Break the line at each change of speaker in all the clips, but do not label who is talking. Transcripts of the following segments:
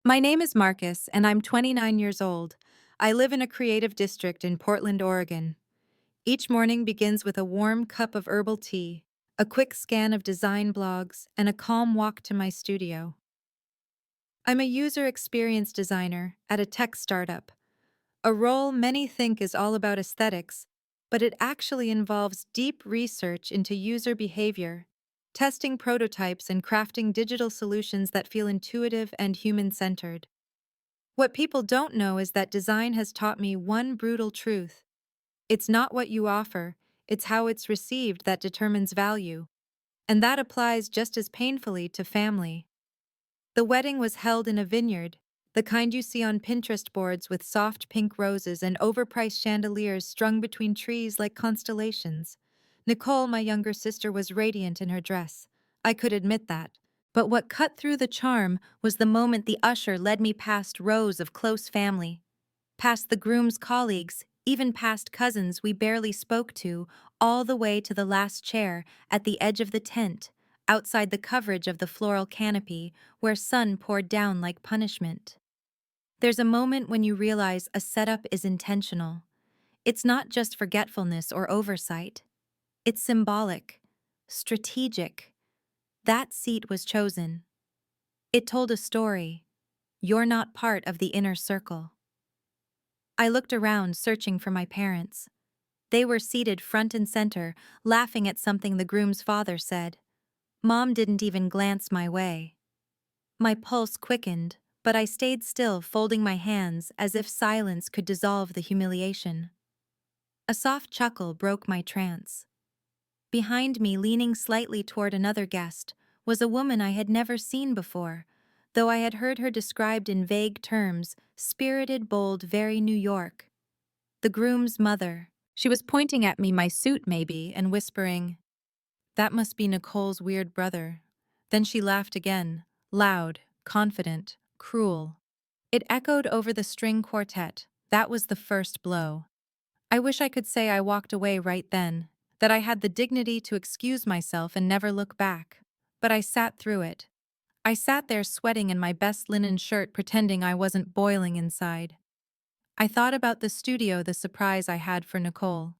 My name is Marcus, and I'm 29 years old. I live in a creative district in Portland, Oregon. Each morning begins with a warm cup of herbal tea, a quick scan of design blogs, and a calm walk to my studio. I'm a user experience designer at a tech startup, a role many think is all about aesthetics, but it actually involves deep research into user behavior, testing prototypes, and crafting digital solutions that feel intuitive and human-centered. What people don't know is that design has taught me one brutal truth. It's not what you offer, it's how it's received that determines value. And that applies just as painfully to family. The wedding was held in a vineyard, the kind you see on Pinterest boards with soft pink roses and overpriced chandeliers strung between trees like constellations. Nicole, my younger sister, was radiant in her dress. I could admit that. But what cut through the charm was the moment the usher led me past rows of close family, past the groom's colleagues, even past cousins we barely spoke to, all the way to the last chair at the edge of the tent, outside the coverage of the floral canopy, where sun poured down like punishment. There's a moment when you realize a setup is intentional. It's not just forgetfulness or oversight. It's symbolic, strategic. That seat was chosen. It told a story. You're not part of the inner circle. I looked around, searching for my parents. They were seated front and center, laughing at something the groom's father said. Mom didn't even glance my way. My pulse quickened, but I stayed still, folding my hands as if silence could dissolve the humiliation. A soft chuckle broke my trance. Behind me, leaning slightly toward another guest, was a woman I had never seen before, though I had heard her described in vague terms: spirited, bold, very New York. The groom's mother. She was pointing at me, my suit maybe, and whispering, "That must be Nicole's weird brother." Then she laughed again, loud, confident, cruel. It echoed over the string quartet. That was the first blow. I wish I could say I walked away right then, that I had the dignity to excuse myself and never look back. But I sat through it. I sat there sweating in my best linen shirt, pretending I wasn't boiling inside. I thought about the studio, the surprise I had for Nicole.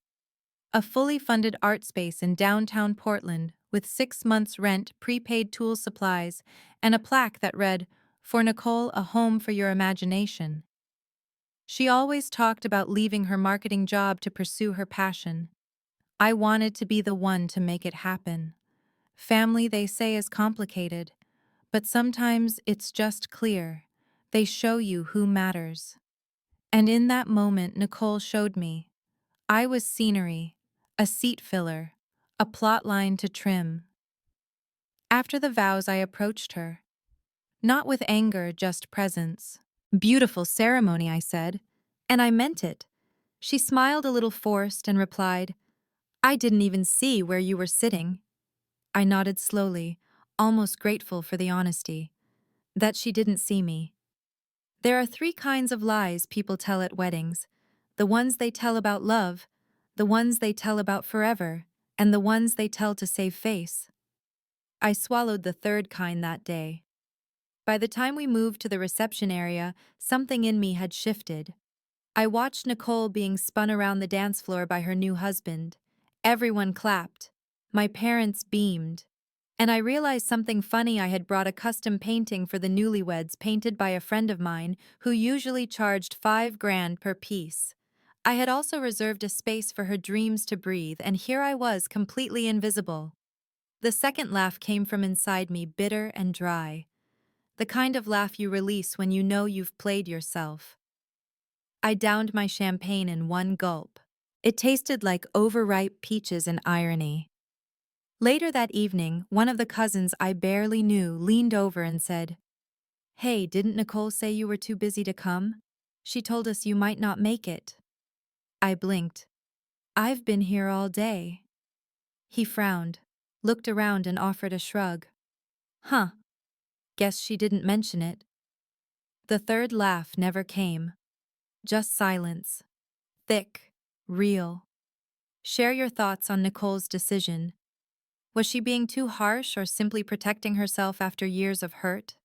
A fully funded art space in downtown Portland with 6 months' rent, prepaid tool supplies, and a plaque that read, "For Nicole, a home for your imagination." She always talked about leaving her marketing job to pursue her passion. I wanted to be the one to make it happen. Family, they say, is complicated, but sometimes it's just clear. They show you who matters. And in that moment, Nicole showed me. I was scenery, a seat filler, a plot line to trim. After the vows, I approached her. Not with anger, just presence. "Beautiful ceremony," I said. And I meant it. She smiled a little forced and replied, "I didn't even see where you were sitting." I nodded slowly, almost grateful for the honesty. That she didn't see me. There are three kinds of lies people tell at weddings: the ones they tell about love, the ones they tell about forever, and the ones they tell to save face. I swallowed the third kind that day. By the time we moved to the reception area, something in me had shifted. I watched Nicole being spun around the dance floor by her new husband. Everyone clapped. My parents beamed. And I realized something funny. I had brought a custom painting for the newlyweds, painted by a friend of mine who usually charged $5,000 per piece. I had also reserved a space for her dreams to breathe, and here I was, completely invisible. The second laugh came from inside me, bitter and dry. The kind of laugh you release when you know you've played yourself. I downed my champagne in one gulp. It tasted like overripe peaches and irony. Later that evening, one of the cousins I barely knew leaned over and said, "Hey, didn't Nicole say you were too busy to come? She told us you might not make it." I blinked. "I've been here all day." He frowned, looked around and offered a shrug. "Huh, guess she didn't mention it." The third laugh never came. Just silence. Thick, real. Share your thoughts on Nicole's decision. Was she being too harsh or simply protecting herself after years of hurt?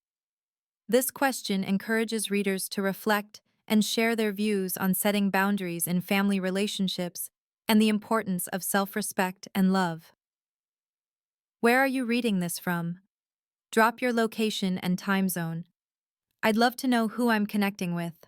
This question encourages readers to reflect and share their views on setting boundaries in family relationships and the importance of self-respect and love. Where are you reading this from? Drop your location and time zone. I'd love to know who I'm connecting with.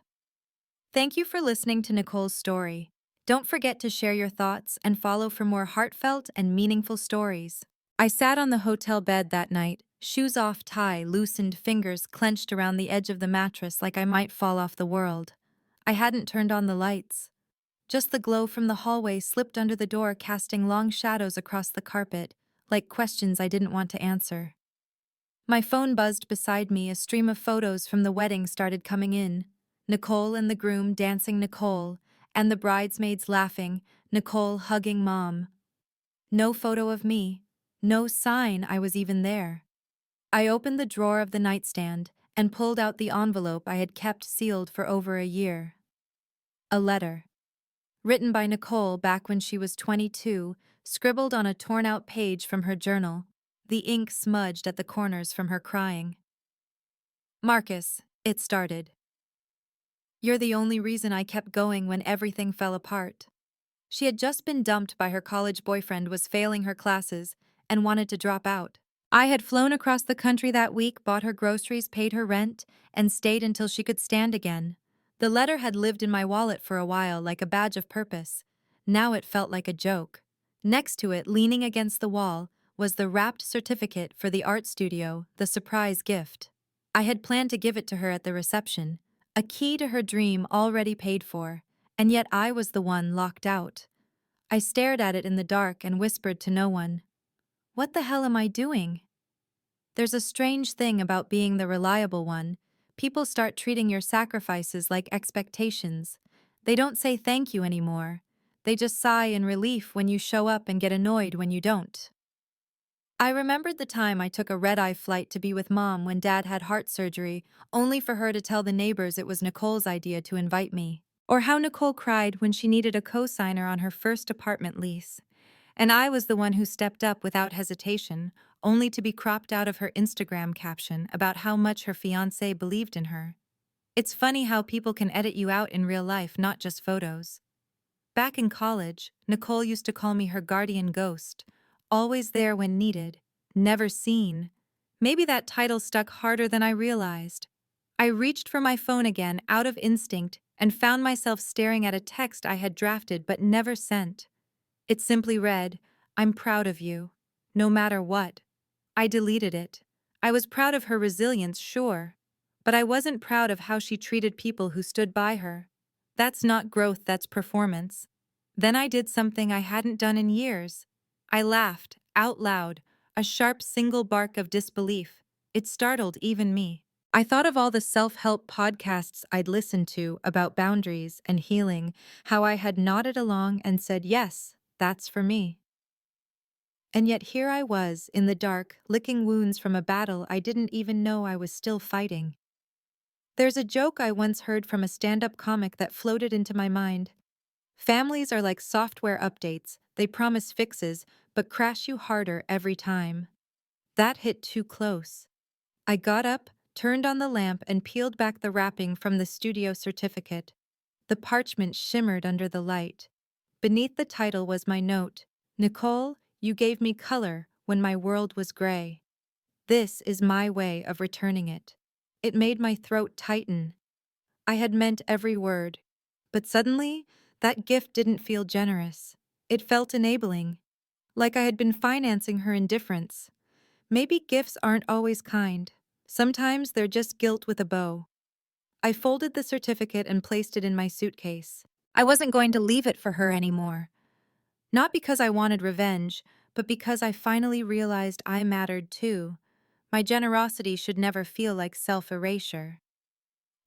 Thank you for listening to Nicole's story. Don't forget to share your thoughts and follow for more heartfelt and meaningful stories. I sat on the hotel bed that night, shoes off, tie loosened, fingers clenched around the edge of the mattress like I might fall off the world. I hadn't turned on the lights. Just the glow from the hallway slipped under the door, casting long shadows across the carpet, like questions I didn't want to answer. My phone buzzed beside me. A stream of photos from the wedding started coming in. Nicole and the groom dancing, Nicole, and the bridesmaids laughing, Nicole hugging mom. No photo of me. No sign I was even there. I opened the drawer of the nightstand and pulled out the envelope I had kept sealed for over a year. A letter. Written by Nicole back when she was 22, scribbled on a torn-out page from her journal, the ink smudged at the corners from her crying. Marcus, it started. You're the only reason I kept going when everything fell apart. She had just been dumped by her college boyfriend, was failing her classes, and wanted to drop out. I had flown across the country that week, bought her groceries, paid her rent, and stayed until she could stand again. The letter had lived in my wallet for a while like a badge of purpose. Now it felt like a joke. Next to it, leaning against the wall, was the wrapped certificate for the art studio, the surprise gift. I had planned to give it to her at the reception, a key to her dream already paid for, and yet I was the one locked out. I stared at it in the dark and whispered to no one. What the hell am I doing? There's a strange thing about being the reliable one. People start treating your sacrifices like expectations. They don't say thank you anymore. They just sigh in relief when you show up and get annoyed when you don't. I remembered the time I took a red-eye flight to be with Mom when Dad had heart surgery, only for her to tell the neighbors it was Nicole's idea to invite me. Or how Nicole cried when she needed a co-signer on her first apartment lease. And I was the one who stepped up without hesitation, only to be cropped out of her Instagram caption about how much her fiancé believed in her. It's funny how people can edit you out in real life, not just photos. Back in college, Nicole used to call me her guardian ghost, always there when needed, never seen. Maybe that title stuck harder than I realized. I reached for my phone again out of instinct and found myself staring at a text I had drafted but never sent. It simply read, "I'm proud of you. No matter what." I deleted it. I was proud of her resilience, sure. But I wasn't proud of how she treated people who stood by her. That's not growth, that's performance. Then I did something I hadn't done in years. I laughed, out loud, a sharp single bark of disbelief. It startled even me. I thought of all the self-help podcasts I'd listened to about boundaries and healing, how I had nodded along and said, yes, that's for me. And yet here I was, in the dark, licking wounds from a battle I didn't even know I was still fighting. There's a joke I once heard from a stand-up comic that floated into my mind. Families are like software updates. They promise fixes, but crash you harder every time. That hit too close. I got up, turned on the lamp, and peeled back the wrapping from the studio certificate. The parchment shimmered under the light. Beneath the title was my note, "Nicole, you gave me color when my world was gray. This is my way of returning it." It made my throat tighten. I had meant every word. But suddenly, that gift didn't feel generous. It felt enabling, like I had been financing her indifference. Maybe gifts aren't always kind. Sometimes they're just guilt with a bow. I folded the certificate and placed it in my suitcase. I wasn't going to leave it for her anymore. Not because I wanted revenge, but because I finally realized I mattered too. My generosity should never feel like self-erasure.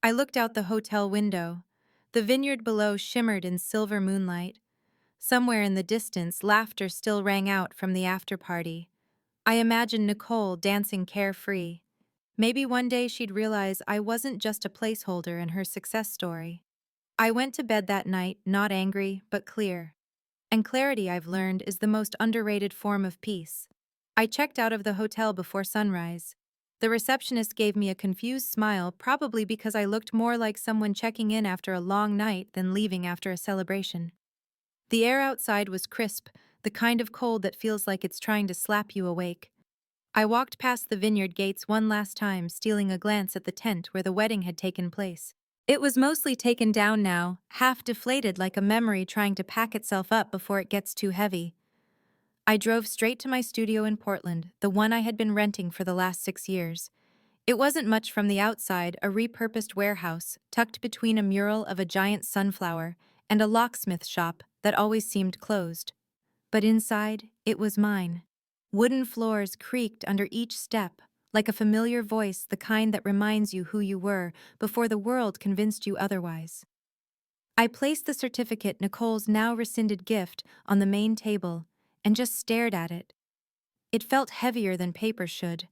I looked out the hotel window. The vineyard below shimmered in silver moonlight. Somewhere in the distance, laughter still rang out from the after-party. I imagined Nicole dancing carefree. Maybe one day she'd realize I wasn't just a placeholder in her success story. I went to bed that night, not angry, but clear. And clarity, I've learned, is the most underrated form of peace. I checked out of the hotel before sunrise. The receptionist gave me a confused smile, probably because I looked more like someone checking in after a long night than leaving after a celebration. The air outside was crisp, the kind of cold that feels like it's trying to slap you awake. I walked past the vineyard gates one last time, stealing a glance at the tent where the wedding had taken place. It was mostly taken down now, half deflated like a memory trying to pack itself up before it gets too heavy. I drove straight to my studio in Portland, the one I had been renting for the last 6 years. It wasn't much from the outside, a repurposed warehouse, tucked between a mural of a giant sunflower and a locksmith shop that always seemed closed. But inside, it was mine. Wooden floors creaked under each step, like a familiar voice, the kind that reminds you who you were before the world convinced you otherwise. I placed the certificate, Nicole's now rescinded gift, on the main table and just stared at it. It felt heavier than paper should.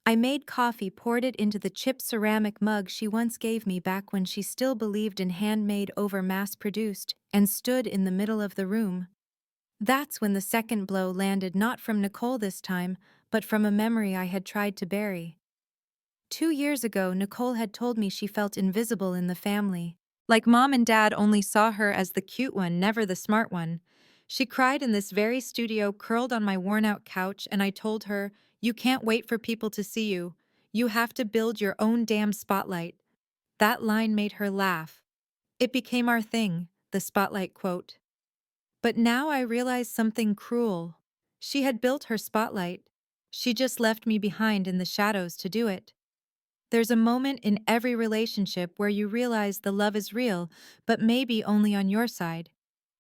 I made coffee, poured it into the chipped ceramic mug she once gave me back when she still believed in handmade over mass-produced, and stood in the middle of the room. That's when the second blow landed, not from Nicole this time, but from a memory I had tried to bury. 2 years ago, Nicole had told me she felt invisible in the family. Like mom and dad only saw her as the cute one, never the smart one. She cried in this very studio, curled on my worn-out couch, and I told her, "You can't wait for people to see you. You have to build your own damn spotlight." That line made her laugh. It became our thing, the spotlight quote. But now I realize something cruel. She had built her spotlight. She just left me behind in the shadows to do it. There's a moment in every relationship where you realize the love is real, but maybe only on your side.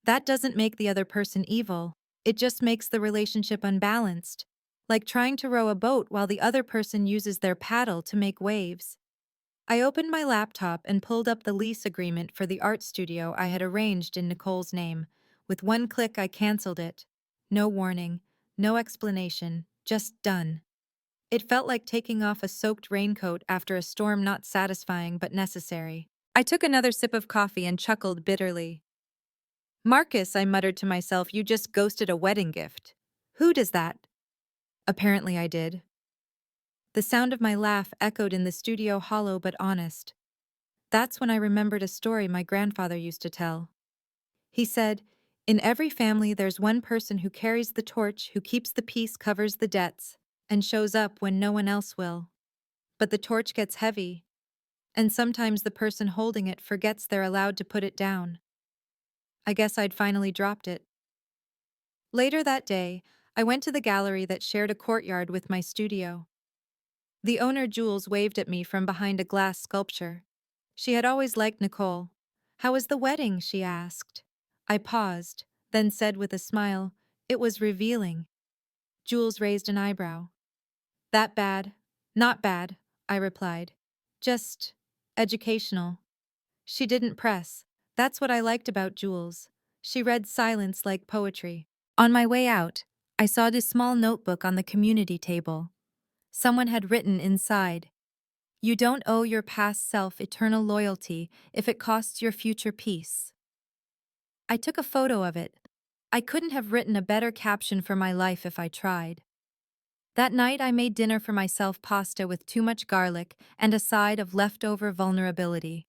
That doesn't make the other person evil. It just makes the relationship unbalanced. Like trying to row a boat while the other person uses their paddle to make waves. I opened my laptop and pulled up the lease agreement for the art studio I had arranged in Nicole's name. With one click, I canceled it. No warning, no explanation, just done. It felt like taking off a soaked raincoat after a storm, not satisfying but necessary. I took another sip of coffee and chuckled bitterly. "Marcus," I muttered to myself, "you just ghosted a wedding gift." "Who does that?" Apparently I did. The sound of my laugh echoed in the studio, hollow but honest. That's when I remembered a story my grandfather used to tell. He said, "In every family there's one person who carries the torch, who keeps the peace, covers the debts, and shows up when no one else will. But the torch gets heavy, and sometimes the person holding it forgets they're allowed to put it down." I guess I'd finally dropped it. Later that day, I went to the gallery that shared a courtyard with my studio. The owner, Jules, waved at me from behind a glass sculpture. She had always liked Nicole. "How was the wedding?" she asked. I paused, then said with a smile, "It was revealing." Jules raised an eyebrow. "That bad?" "Not bad," I replied. "Just educational." She didn't press. That's what I liked about Jules. She read silence like poetry. On my way out, I saw this small notebook on the community table. Someone had written inside, "You don't owe your past self eternal loyalty if it costs your future peace." I took a photo of it. I couldn't have written a better caption for my life if I tried. That night I made dinner for myself, pasta with too much garlic and a side of leftover vulnerability.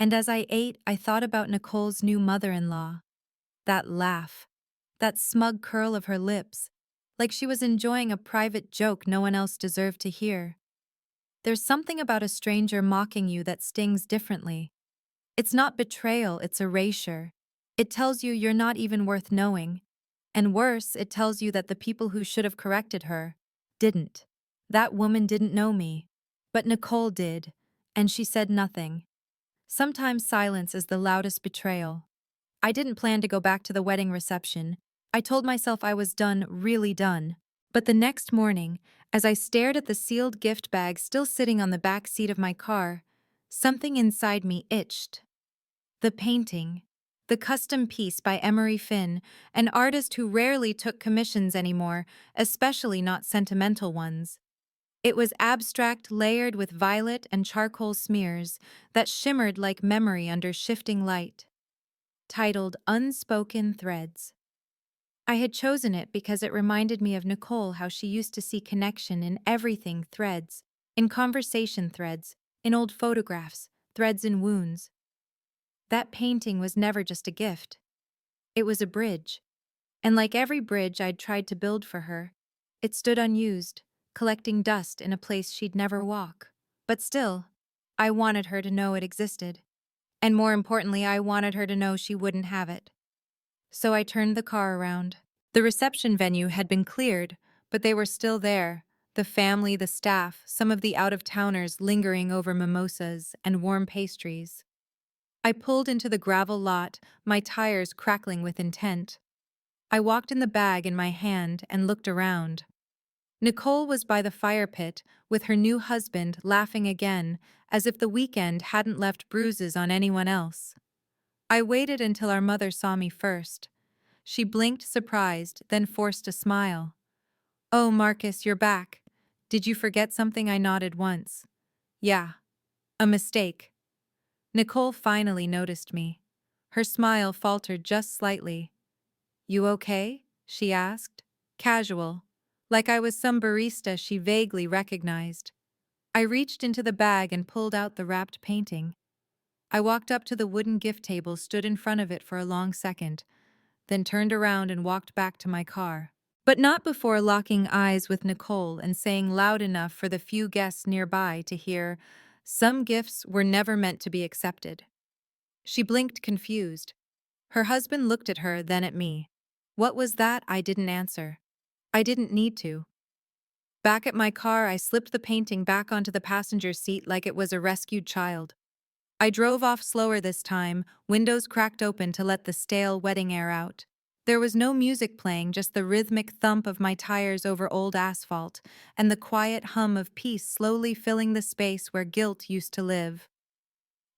And as I ate, I thought about Nicole's new mother-in-law. That laugh. That smug curl of her lips. Like she was enjoying a private joke no one else deserved to hear. There's something about a stranger mocking you that stings differently. It's not betrayal, it's erasure. It tells you you're not even worth knowing. And worse, it tells you that the people who should have corrected her didn't. That woman didn't know me. But Nicole did, and she said nothing. Sometimes silence is the loudest betrayal. I didn't plan to go back to the wedding reception. I told myself I was done, really done. But the next morning, as I stared at the sealed gift bag still sitting on the back seat of my car, something inside me itched. The painting. The custom piece by Emery Finn, an artist who rarely took commissions anymore, especially not sentimental ones. It was abstract, layered with violet and charcoal smears that shimmered like memory under shifting light. Titled Unspoken Threads. I had chosen it because it reminded me of Nicole, how she used to see connection in everything, threads. in conversation threads, in old photographs, threads in wounds. That painting was never just a gift. It was a bridge. And like every bridge I'd tried to build for her, it stood unused, collecting dust in a place she'd never walk. But still, I wanted her to know it existed. And more importantly, I wanted her to know she wouldn't have it. So I turned the car around. The reception venue had been cleared, but they were still there. The family, the staff, some of the out-of-towners lingering over mimosas and warm pastries. I pulled into the gravel lot, my tires crackling with intent. I walked in the bag in my hand and looked around. Nicole was by the fire pit, with her new husband laughing again, as if the weekend hadn't left bruises on anyone else. I waited until our mother saw me first. She blinked surprised, then forced a smile. "Oh, Marcus, you're back. Did you forget something?" I nodded once. "Yeah. A mistake." Nicole finally noticed me. Her smile faltered just slightly. "You okay?" she asked. Casual, like I was some barista she vaguely recognized. I reached into the bag and pulled out the wrapped painting. I walked up to the wooden gift table, stood in front of it for a long second, then turned around and walked back to my car. But not before locking eyes with Nicole and saying loud enough for the few guests nearby to hear, "Some gifts were never meant to be accepted." She blinked confused. Her husband looked at her, then at me. What was that? I didn't answer. I didn't need to. Back at my car, I slipped the painting back onto the passenger seat like it was a rescued child. I drove off slower this time, windows cracked open to let the stale wedding air out. There was no music playing, just the rhythmic thump of my tires over old asphalt, and the quiet hum of peace slowly filling the space where guilt used to live.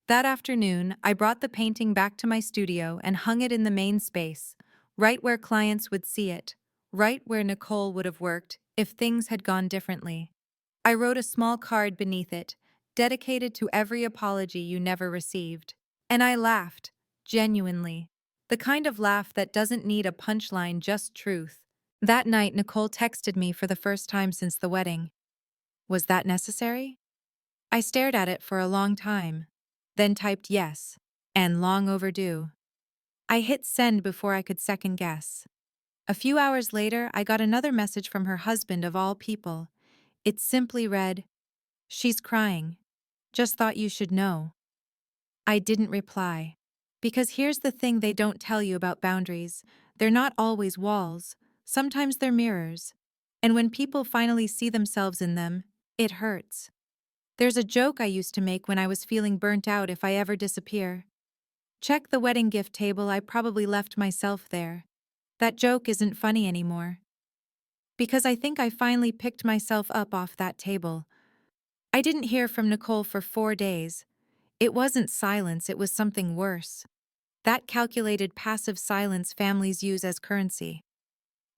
That afternoon, I brought the painting back to my studio and hung it in the main space, right where clients would see it, right where Nicole would have worked if things had gone differently. I wrote a small card beneath it, dedicated to every apology you never received. And I laughed, genuinely. The kind of laugh that doesn't need a punchline, just truth. That night, Nicole texted me for the first time since the wedding. Was that necessary? I stared at it for a long time, then typed yes, and long overdue. I hit send before I could second guess. A few hours later, I got another message from her husband of all people. It simply read, "She's crying. Just thought you should know." I didn't reply. Because here's the thing they don't tell you about boundaries. They're not always walls. Sometimes they're mirrors. And when people finally see themselves in them, it hurts. There's a joke I used to make when I was feeling burnt out: if I ever disappear, check the wedding gift table, I probably left myself there. That joke isn't funny anymore. Because I think I finally picked myself up off that table. I didn't hear from Nicole for 4 days. It wasn't silence, it was something worse. That calculated passive silence families use as currency.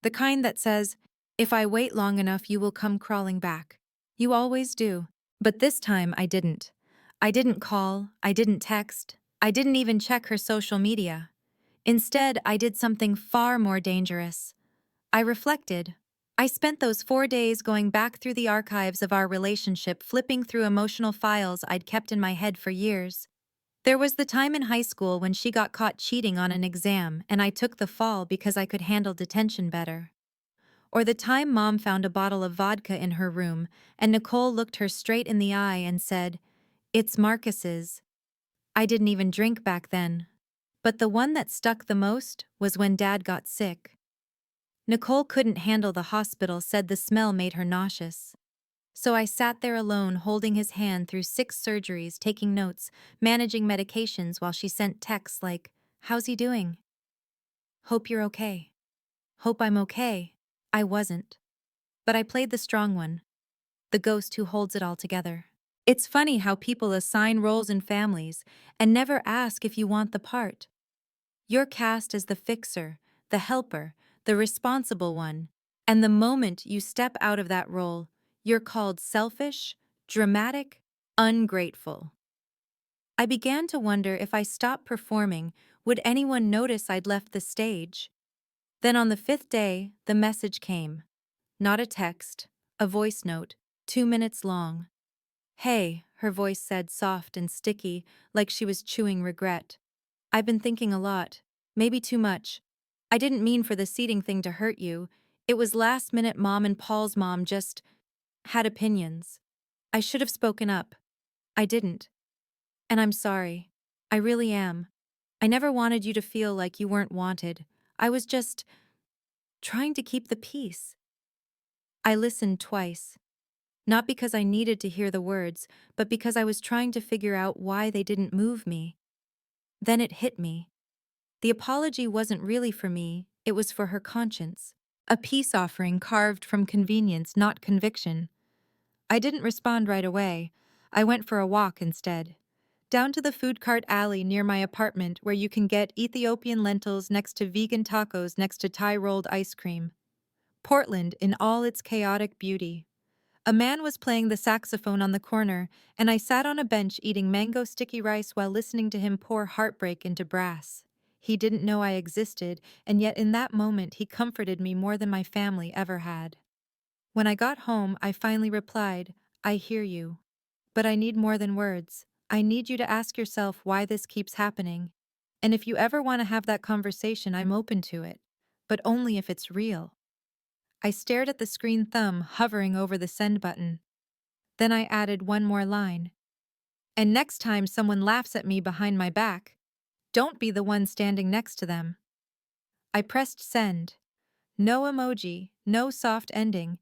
The kind that says, "If I wait long enough, you will come crawling back." You always do. But this time I didn't. I didn't call, I didn't text, I didn't even check her social media. Instead, I did something far more dangerous. I reflected. I spent those 4 days going back through the archives of our relationship, flipping through emotional files I'd kept in my head for years. There was the time in high school when she got caught cheating on an exam and I took the fall because I could handle detention better. Or the time Mom found a bottle of vodka in her room and Nicole looked her straight in the eye and said, "It's Marcus's." I didn't even drink back then. But the one that stuck the most was when Dad got sick. Nicole couldn't handle the hospital, said the smell made her nauseous. So I sat there alone, holding his hand through 6 surgeries, taking notes, managing medications while she sent texts like, "How's he doing? Hope you're okay." Hope I'm okay. I wasn't. But I played the strong one, the ghost who holds it all together. It's funny how people assign roles in families and never ask if you want the part. You're cast as the fixer, the helper, the responsible one, and the moment you step out of that role, you're called selfish, dramatic, ungrateful. I began to wonder if I stopped performing, would anyone notice I'd left the stage? Then on the 5th day, the message came. Not a text, a voice note, 2 minutes long. Hey, her voice said, soft and sticky, like she was chewing regret. I've been thinking a lot. Maybe too much. I didn't mean for the seating thing to hurt you. It was last minute. Mom and Paul's mom just had opinions. I should have spoken up. I didn't. And I'm sorry. I really am. I never wanted you to feel like you weren't wanted. I was just trying to keep the peace. I listened twice. Not because I needed to hear the words, but because I was trying to figure out why they didn't move me. Then it hit me. The apology wasn't really for me, it was for her conscience. A peace offering carved from convenience, not conviction. I didn't respond right away. I went for a walk instead. Down to the food cart alley near my apartment where you can get Ethiopian lentils next to vegan tacos next to Thai rolled ice cream. Portland in all its chaotic beauty. A man was playing the saxophone on the corner, and I sat on a bench eating mango sticky rice while listening to him pour heartbreak into brass. He didn't know I existed, and yet in that moment he comforted me more than my family ever had. When I got home, I finally replied, I hear you. But I need more than words. I need you to ask yourself why this keeps happening. And if you ever want to have that conversation, I'm open to it. But only if it's real. I stared at the screen thumb hovering over the send button. Then I added one more line. And next time someone laughs at me behind my back, don't be the one standing next to them. I pressed send. No emoji, no soft ending.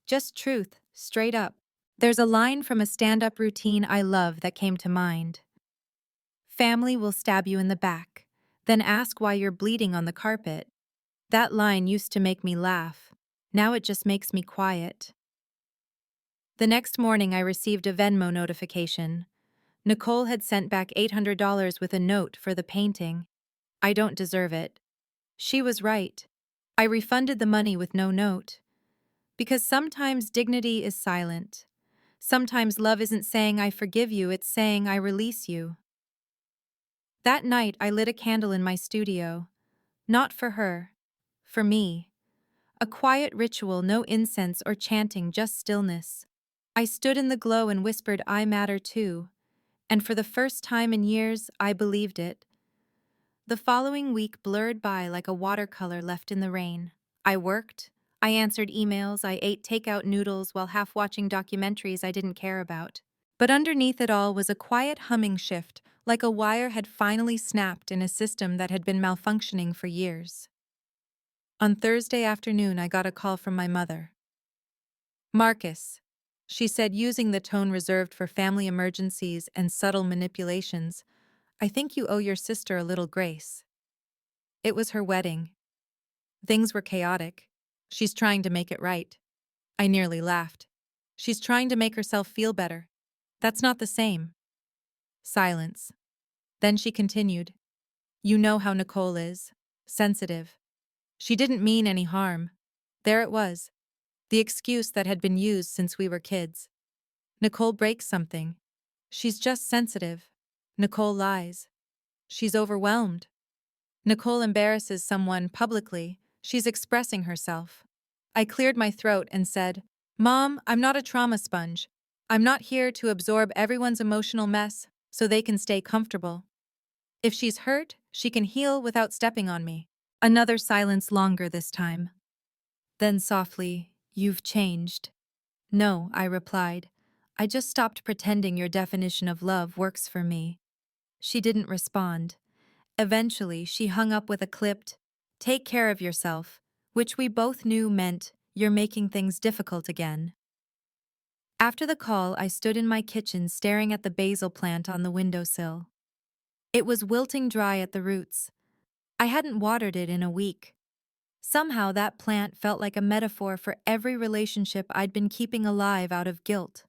Just truth, straight up. There's a line from a stand-up routine I love that came to mind. Family will stab you in the back, then ask why you're bleeding on the carpet. That line used to make me laugh. Now it just makes me quiet. The next morning I received a Venmo notification. Nicole had sent back $800 with a note for the painting. I don't deserve it. She was right. I refunded the money with no note. Because sometimes dignity is silent. Sometimes love isn't saying I forgive you, it's saying I release you. That night I lit a candle in my studio. Not for her. For me. A quiet ritual, no incense or chanting, just stillness. I stood in the glow and whispered, I matter too. And for the first time in years, I believed it. The following week blurred by like a watercolor left in the rain. I worked. I answered emails. I ate takeout noodles while half watching documentaries I didn't care about. But underneath it all was a quiet humming shift, like a wire had finally snapped in a system that had been malfunctioning for years. On Thursday afternoon, I got a call from my mother. Marcus, she said, using the tone reserved for family emergencies and subtle manipulations, I think you owe your sister a little grace. It was her wedding. Things were chaotic. She's trying to make it right. I nearly laughed. She's trying to make herself feel better. That's not the same. Silence. Then she continued. You know how Nicole is. Sensitive. She didn't mean any harm. There it was. The excuse that had been used since we were kids. Nicole breaks something. She's just sensitive. Nicole lies. She's overwhelmed. Nicole embarrasses someone publicly. She's expressing herself. I cleared my throat and said, Mom, I'm not a trauma sponge. I'm not here to absorb everyone's emotional mess so they can stay comfortable. If she's hurt, she can heal without stepping on me. Another silence, longer this time. Then softly, you've changed. No, I replied. I just stopped pretending your definition of love works for me. She didn't respond. Eventually, she hung up with a clipped, take care of yourself, which we both knew meant you're making things difficult again. After the call, I stood in my kitchen staring at the basil plant on the windowsill. It was wilting dry at the roots. I hadn't watered it in a week. Somehow that plant felt like a metaphor for every relationship I'd been keeping alive out of guilt.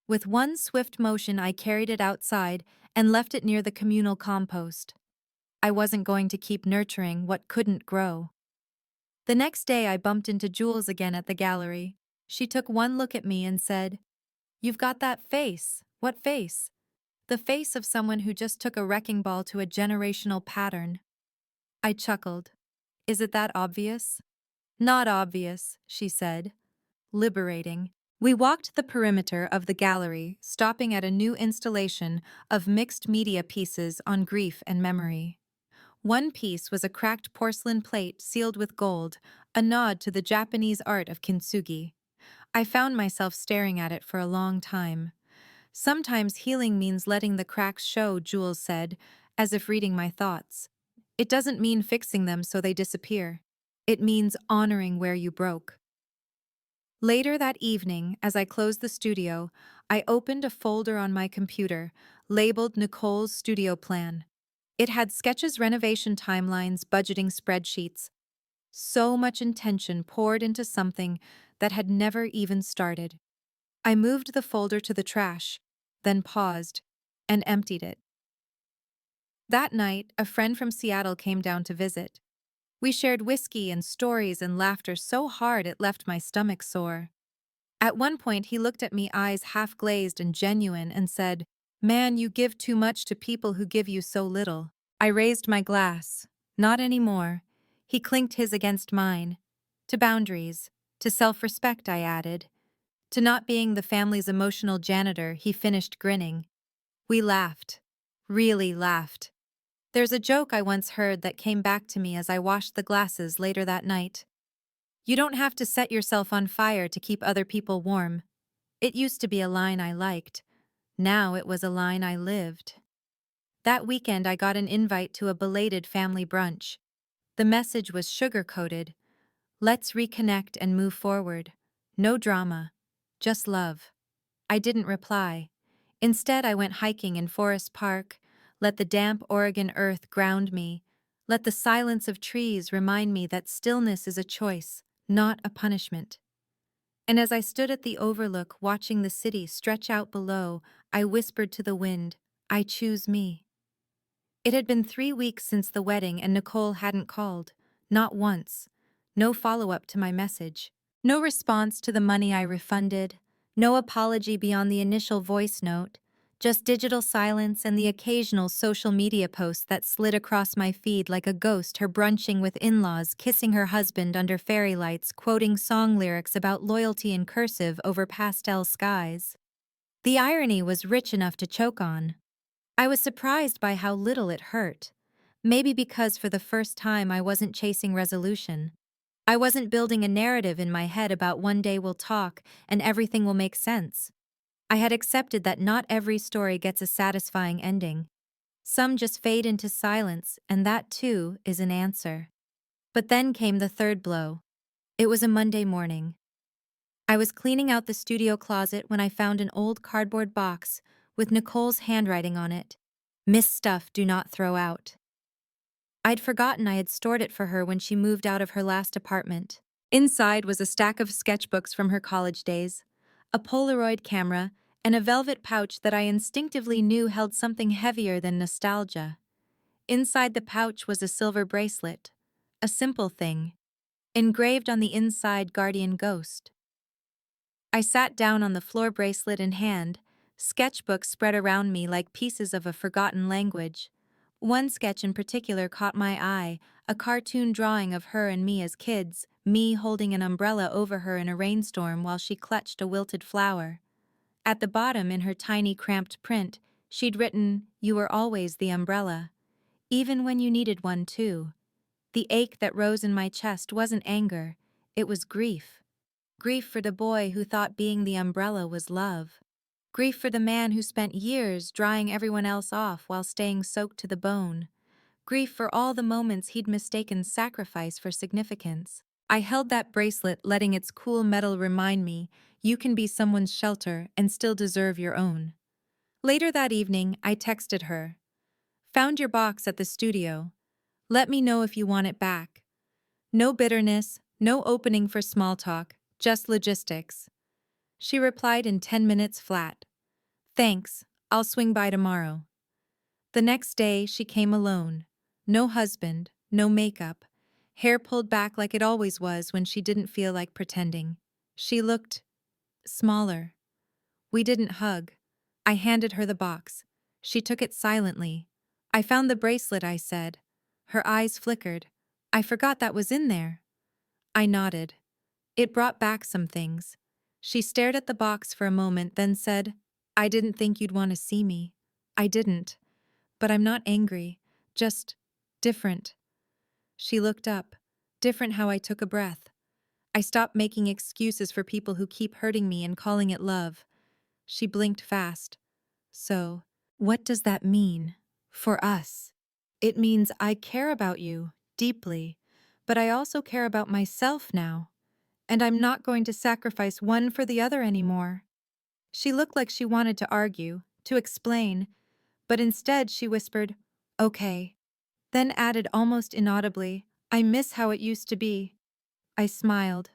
With one swift motion, I carried it outside and left it near the communal compost. I wasn't going to keep nurturing what couldn't grow. The next day, I bumped into Jules again at the gallery. She took one look at me and said, You've got that face. What face? The face of someone who just took a wrecking ball to a generational pattern. I chuckled. Is it that obvious? Not obvious, she said. Liberating. We walked the perimeter of the gallery, stopping at a new installation of mixed media pieces on grief and memory. One piece was a cracked porcelain plate sealed with gold, a nod to the Japanese art of kintsugi. I found myself staring at it for a long time. Sometimes healing means letting the cracks show, Jules said, as if reading my thoughts. It doesn't mean fixing them so they disappear. It means honoring where you broke. Later that evening, as I closed the studio, I opened a folder on my computer, labeled Nicole's studio plan. It had sketches, renovation timelines, budgeting spreadsheets. So much intention poured into something that had never even started. I moved the folder to the trash, then paused, and emptied it. That night, a friend from Seattle came down to visit. We shared whiskey and stories and laughter so hard it left my stomach sore. At one point, he looked at me, eyes half glazed and genuine, and said, "Man, you give too much to people who give you so little." I raised my glass. Not anymore. He clinked his against mine. To boundaries. To self-respect, I added. To not being the family's emotional janitor, he finished grinning. We laughed. Really laughed. There's a joke I once heard that came back to me as I washed the glasses later that night. You don't have to set yourself on fire to keep other people warm. It used to be a line I liked. Now it was a line I lived. That weekend I got an invite to a belated family brunch. The message was sugar-coated. Let's reconnect and move forward. No drama. Just love. I didn't reply. Instead, I went hiking in Forest Park, let the damp Oregon earth ground me, let the silence of trees remind me that stillness is a choice, not a punishment. And as I stood at the overlook watching the city stretch out below, I whispered to the wind, I choose me. It had been 3 weeks since the wedding and Nicole hadn't called. Not once. No follow-up to my message. No response to the money I refunded. No apology beyond the initial voice note. Just digital silence and the occasional social media post that slid across my feed like a ghost, her brunching with in-laws, kissing her husband under fairy lights, quoting song lyrics about loyalty in cursive over pastel skies. The irony was rich enough to choke on. I was surprised by how little it hurt. Maybe because for the first time I wasn't chasing resolution. I wasn't building a narrative in my head about one day we'll talk and everything will make sense. I had accepted that not every story gets a satisfying ending. Some just fade into silence, and that too is an answer. But then came the third blow. It was a Monday morning. I was cleaning out the studio closet when I found an old cardboard box with Nicole's handwriting on it. Miss stuff do not throw out. I'd forgotten I had stored it for her when she moved out of her last apartment. Inside was a stack of sketchbooks from her college days, a Polaroid camera, and a velvet pouch that I instinctively knew held something heavier than nostalgia. Inside the pouch was a silver bracelet, a simple thing, engraved on the inside guardian ghost. I sat down on the floor, bracelet in hand, sketchbooks spread around me like pieces of a forgotten language. One sketch in particular caught my eye, a cartoon drawing of her and me as kids, me holding an umbrella over her in a rainstorm while she clutched a wilted flower. At the bottom, in her tiny cramped print, she'd written, "You were always the umbrella. Even when you needed one too." The ache that rose in my chest wasn't anger, it was grief. Grief for the boy who thought being the umbrella was love. Grief for the man who spent years drying everyone else off while staying soaked to the bone. Grief for all the moments he'd mistaken sacrifice for significance. I held that bracelet, letting its cool metal remind me, you can be someone's shelter and still deserve your own. Later that evening, I texted her. Found your box at the studio. Let me know if you want it back. No bitterness, no opening for small talk, just logistics. She replied in 10 minutes flat. Thanks, I'll swing by tomorrow. The next day, she came alone. No husband, no makeup, hair pulled back like it always was when she didn't feel like pretending. She looked smaller. We didn't hug. I handed her the box. She took it silently. I found the bracelet, I said. Her eyes flickered. I forgot that was in there. I nodded. It brought back some things. She stared at the box for a moment, then said, "I didn't think you'd want to see me. I didn't. But I'm not angry. Just different." She looked up. Different how I took a breath. I stopped making excuses for people who keep hurting me and calling it love. She blinked fast. "So, what does that mean? For us?" "It means I care about you, deeply. But I also care about myself now. And I'm not going to sacrifice one for the other anymore." She looked like she wanted to argue, to explain, but instead she whispered, "Okay." Then added almost inaudibly, "I miss how it used to be." I smiled.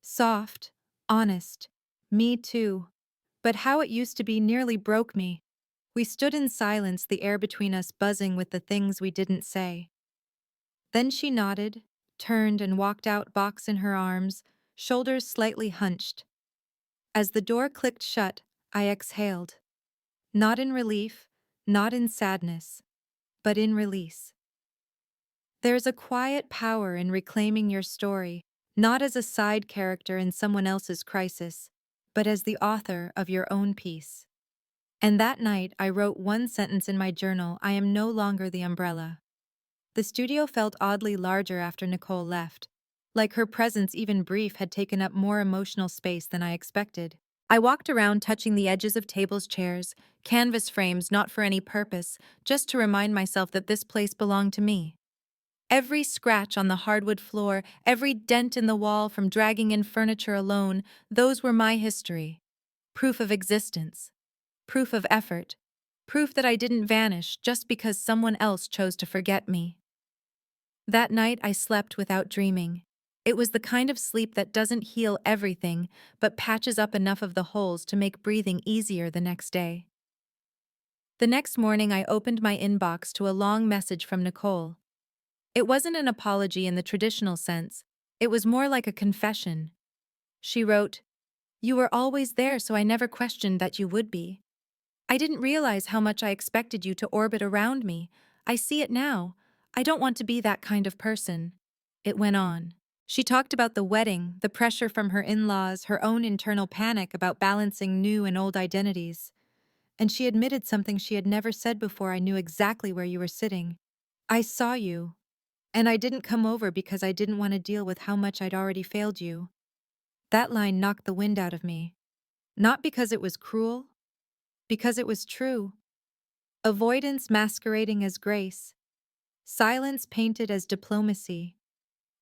Soft, honest. Me too. But how it used to be nearly broke me. We stood in silence, the air between us buzzing with the things we didn't say. Then she nodded, turned and walked out, box in her arms, shoulders slightly hunched. As the door clicked shut, I exhaled. Not in relief, not in sadness, but in release. There's a quiet power in reclaiming your story, not as a side character in someone else's crisis, but as the author of your own piece. And that night, I wrote one sentence in my journal: "I am no longer the umbrella." The studio felt oddly larger after Nicole left, like her presence, even brief, had taken up more emotional space than I expected. I walked around touching the edges of tables, chairs, canvas frames, not for any purpose, just to remind myself that this place belonged to me. Every scratch on the hardwood floor, every dent in the wall from dragging in furniture alone, those were my history. Proof of existence. Proof of effort. Proof that I didn't vanish just because someone else chose to forget me. That night I slept without dreaming. It was the kind of sleep that doesn't heal everything, but patches up enough of the holes to make breathing easier the next day. The next morning I opened my inbox to a long message from Nicole. It wasn't an apology in the traditional sense. It was more like a confession. She wrote, "You were always there, so I never questioned that you would be. I didn't realize how much I expected you to orbit around me. I see it now. I don't want to be that kind of person." It went on. She talked about the wedding, the pressure from her in-laws, her own internal panic about balancing new and old identities. And she admitted something she had never said before: "I knew exactly where you were sitting. I saw you. And I didn't come over because I didn't want to deal with how much I'd already failed you." That line knocked the wind out of me. Not because it was cruel, because it was true. Avoidance masquerading as grace. Silence painted as diplomacy.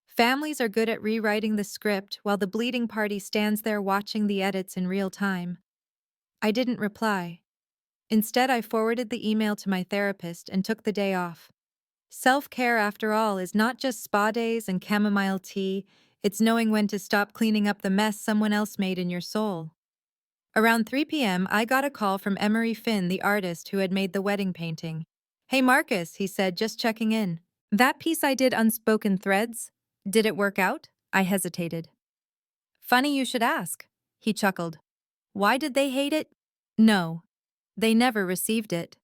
Families are good at rewriting the script while the bleeding party stands there watching the edits in real time. I didn't reply. Instead, I forwarded the email to my therapist and took the day off. Self-care, after all, is not just spa days and chamomile tea. It's knowing when to stop cleaning up the mess someone else made in your soul. Around 3 p.m., I got a call from Emery Finn, the artist who had made the wedding painting. "Hey Marcus," he said, "just checking in. That piece I did, Unspoken Threads, did it work out?" I hesitated. "Funny you should ask," he chuckled. "Why did they hate it? No, they never received it."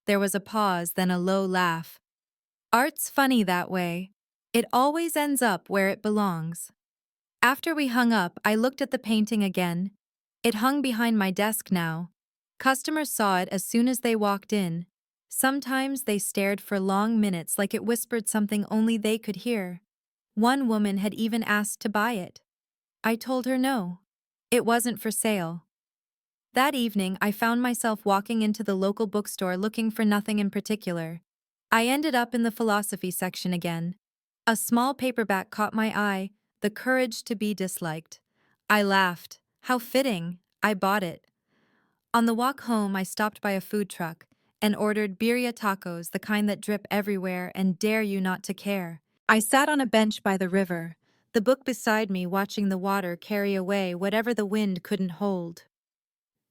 There was a pause, then a low laugh. "Art's funny that way. It always ends up where it belongs." After we hung up, I looked at the painting again. It hung behind my desk now. Customers saw it as soon as they walked in. Sometimes they stared for long minutes, like it whispered something only they could hear. One woman had even asked to buy it. I told her no. It wasn't for sale. That evening, I found myself walking into the local bookstore looking for nothing in particular. I ended up in the philosophy section again. A small paperback caught my eye, The Courage to Be Disliked. I laughed. How fitting. I bought it. On the walk home, I stopped by a food truck and ordered birria tacos, the kind that drip everywhere and dare you not to care. I sat on a bench by the river, the book beside me, watching the water carry away whatever the wind couldn't hold.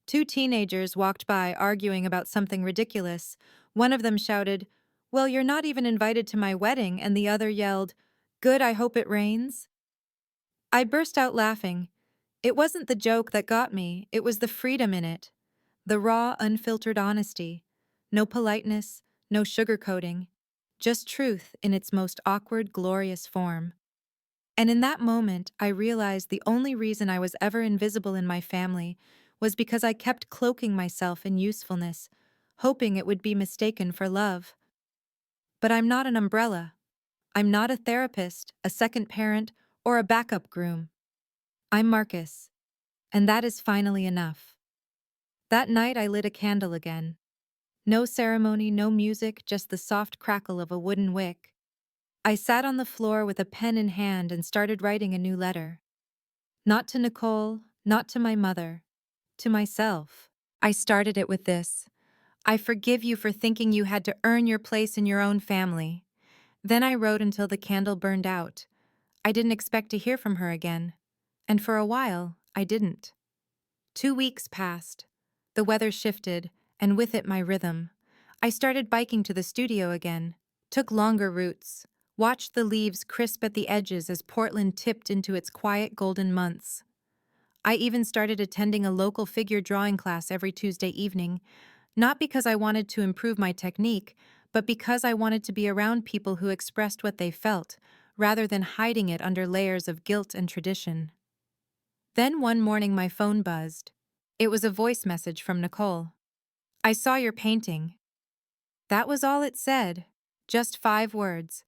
Two teenagers walked by arguing about something ridiculous. One of them shouted, "Well, you're not even invited to my wedding," and the other yelled, "Good, I hope it rains." I burst out laughing. It wasn't the joke that got me, it was the freedom in it. The raw, unfiltered honesty. No politeness, no sugarcoating. Just truth in its most awkward, glorious form. And in that moment, I realized the only reason I was ever invisible in my family was because I kept cloaking myself in usefulness, hoping it would be mistaken for love. But I'm not an umbrella. I'm not a therapist, a second parent, or a backup groom. I'm Marcus, and that is finally enough. That night I lit a candle again. No ceremony, no music, just the soft crackle of a wooden wick. I sat on the floor with a pen in hand and started writing a new letter. Not to Nicole, not to my mother, to myself. I started it with this: I forgive you for thinking you had to earn your place in your own family. Then I wrote until the candle burned out. I didn't expect to hear from her again. And for a while, I didn't. 2 weeks passed. The weather shifted, and with it my rhythm. I started biking to the studio again, took longer routes, watched the leaves crisp at the edges as Portland tipped into its quiet golden months. I even started attending a local figure drawing class every Tuesday evening, not because I wanted to improve my technique, but because I wanted to be around people who expressed what they felt, rather than hiding it under layers of guilt and tradition. Then one morning my phone buzzed. It was a voice message from Nicole. I saw your painting. That was all it said. Just 5 words.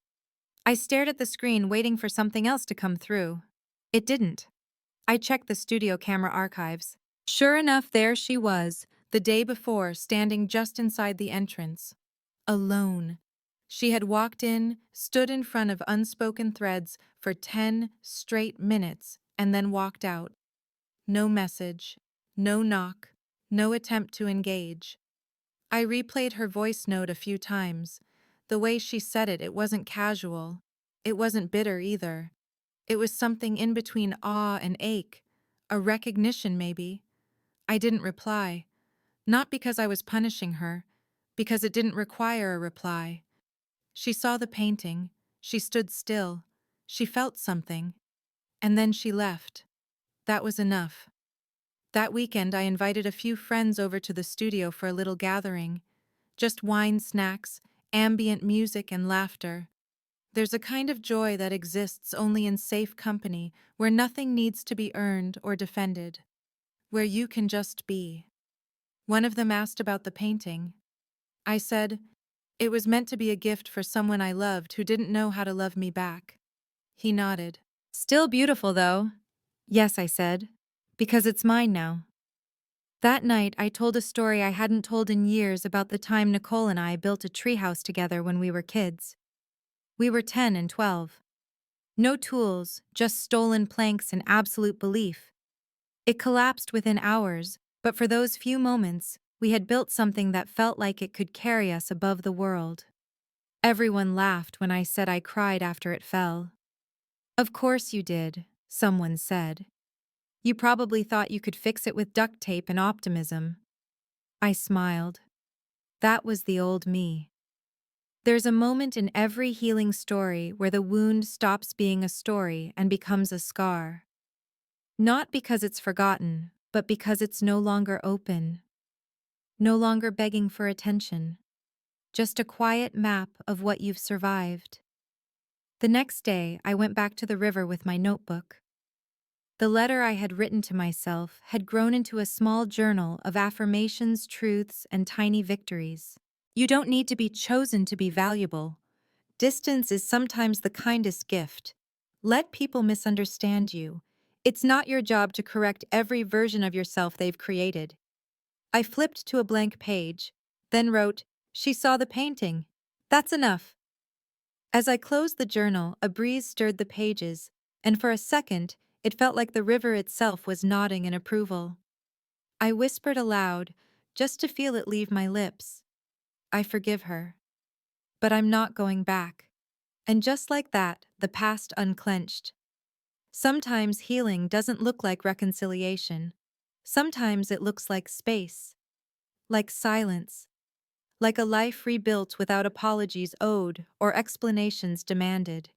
I stared at the screen waiting for something else to come through. It didn't. I checked the studio camera archives. Sure enough, there she was, the day before, standing just inside the entrance. Alone. She had walked in, stood in front of unspoken threads for 10 straight minutes, and then walked out. No message, no knock, no attempt to engage. I replayed her voice note a few times. The way she said it, it wasn't casual. It wasn't bitter either. It was something in between awe and ache. A recognition, maybe. I didn't reply. Not because I was punishing her, because it didn't require a reply. She saw the painting. She stood still. She felt something. And then she left. That was enough. That weekend, I invited a few friends over to the studio for a little gathering. Just wine, snacks, ambient music, and laughter. There's a kind of joy that exists only in safe company, where nothing needs to be earned or defended. Where you can just be. One of them asked about the painting. I said, it was meant to be a gift for someone I loved who didn't know how to love me back. He nodded. Still beautiful, though. Yes, I said. Because it's mine now. That night, I told a story I hadn't told in years about the time Nicole and I built a treehouse together when we were kids. We were 10 and 12. No tools, just stolen planks and absolute belief. It collapsed within hours, but for those few moments, we had built something that felt like it could carry us above the world. Everyone laughed when I said I cried after it fell. Of course you did, someone said. You probably thought you could fix it with duct tape and optimism. I smiled. That was the old me. There's a moment in every healing story where the wound stops being a story and becomes a scar. Not because it's forgotten, but because it's no longer open. No longer begging for attention. Just a quiet map of what you've survived. The next day, I went back to the river with my notebook. The letter I had written to myself had grown into a small journal of affirmations, truths, and tiny victories. You don't need to be chosen to be valuable. Distance is sometimes the kindest gift. Let people misunderstand you. It's not your job to correct every version of yourself they've created. I flipped to a blank page, then wrote, "She saw the painting. That's enough." As I closed the journal, a breeze stirred the pages, and for a second, it felt like the river itself was nodding in approval. I whispered aloud, just to feel it leave my lips. I forgive her. But I'm not going back. And just like that, the past unclenched. Sometimes healing doesn't look like reconciliation. Sometimes it looks like space, like silence, like a life rebuilt without apologies owed or explanations demanded.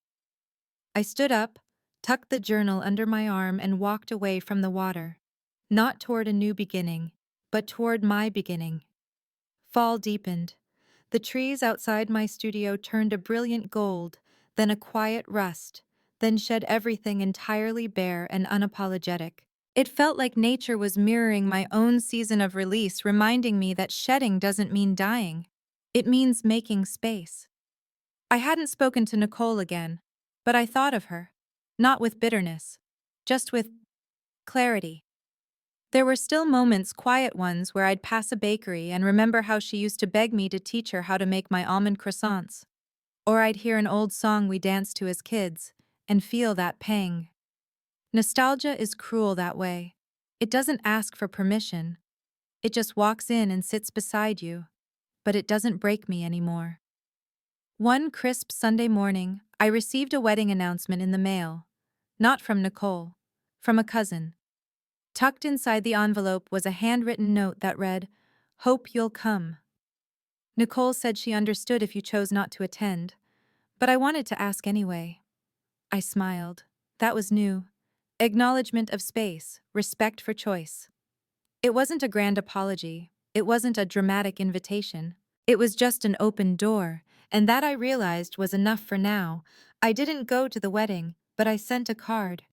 I stood up, tucked the journal under my arm, and walked away from the water. Not toward a new beginning, but toward my beginning. Fall deepened. The trees outside my studio turned a brilliant gold, then a quiet rust, then shed everything entirely bare and unapologetic. It felt like nature was mirroring my own season of release, reminding me that shedding doesn't mean dying. It means making space. I hadn't spoken to Nicole again, but I thought of her. Not with bitterness, just with clarity. There were still moments, quiet ones, where I'd pass a bakery and remember how she used to beg me to teach her how to make my almond croissants. Or I'd hear an old song we danced to as kids and feel that pang. Nostalgia is cruel that way. It doesn't ask for permission. It just walks in and sits beside you. But it doesn't break me anymore. One crisp Sunday morning, I received a wedding announcement in the mail. Not from Nicole, from a cousin. Tucked inside the envelope was a handwritten note that read, "Hope you'll come." Nicole said she understood if you chose not to attend, but I wanted to ask anyway. I smiled. That was new. Acknowledgement of space, respect for choice. It wasn't a grand apology. It wasn't a dramatic invitation. It was just an open door, and that I realized was enough for now. I didn't go to the wedding, but I sent a card.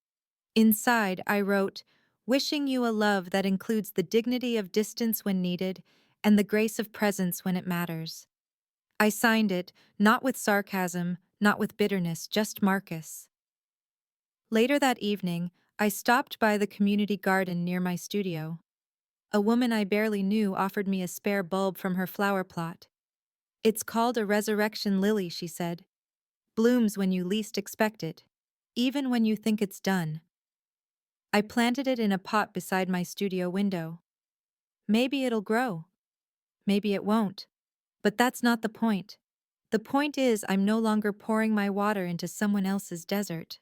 Inside, I wrote, "Wishing you a love that includes the dignity of distance when needed and the grace of presence when it matters." I signed it, not with sarcasm, not with bitterness, just Marcus. Later that evening, I stopped by the community garden near my studio. A woman I barely knew offered me a spare bulb from her flower plot. "It's called a resurrection lily," she said. "Blooms when you least expect it, even when you think it's done." I planted it in a pot beside my studio window. Maybe it'll grow. Maybe it won't. But that's not the point. The point is I'm no longer pouring my water into someone else's desert.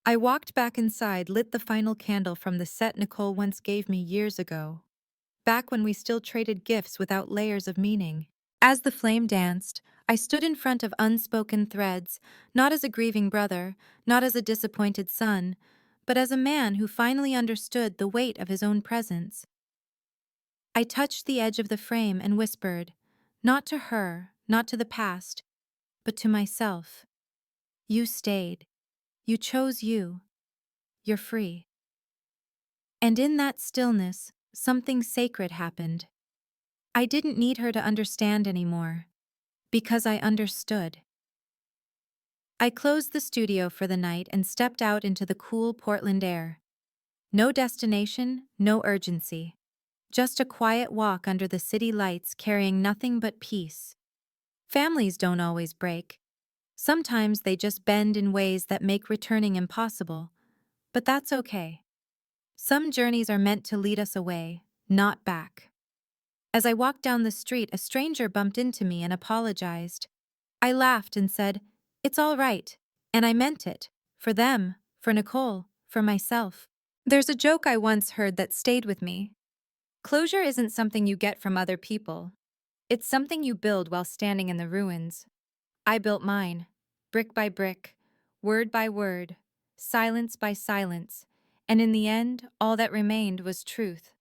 I walked back inside, lit the final candle from the set Nicole once gave me years ago. Back when we still traded gifts without layers of meaning. As the flame danced, I stood in front of unspoken threads, not as a grieving brother, not as a disappointed son, but as a man who finally understood the weight of his own presence. I touched the edge of the frame and whispered, not to her, not to the past, but to myself. "You stayed. You chose you. You're free." And in that stillness, something sacred happened. I didn't need her to understand anymore, because I understood. I closed the studio for the night and stepped out into the cool Portland air. No destination, no urgency. Just a quiet walk under the city lights carrying nothing but peace. Families don't always break. Sometimes they just bend in ways that make returning impossible. But that's okay. Some journeys are meant to lead us away, not back. As I walked down the street, a stranger bumped into me and apologized. I laughed and said, "It's all right." And I meant it. For them, for Nicole, for myself. There's a joke I once heard that stayed with me. Closure isn't something you get from other people. It's something you build while standing in the ruins. I built mine, brick by brick, word by word, silence by silence, and in the end, all that remained was truth.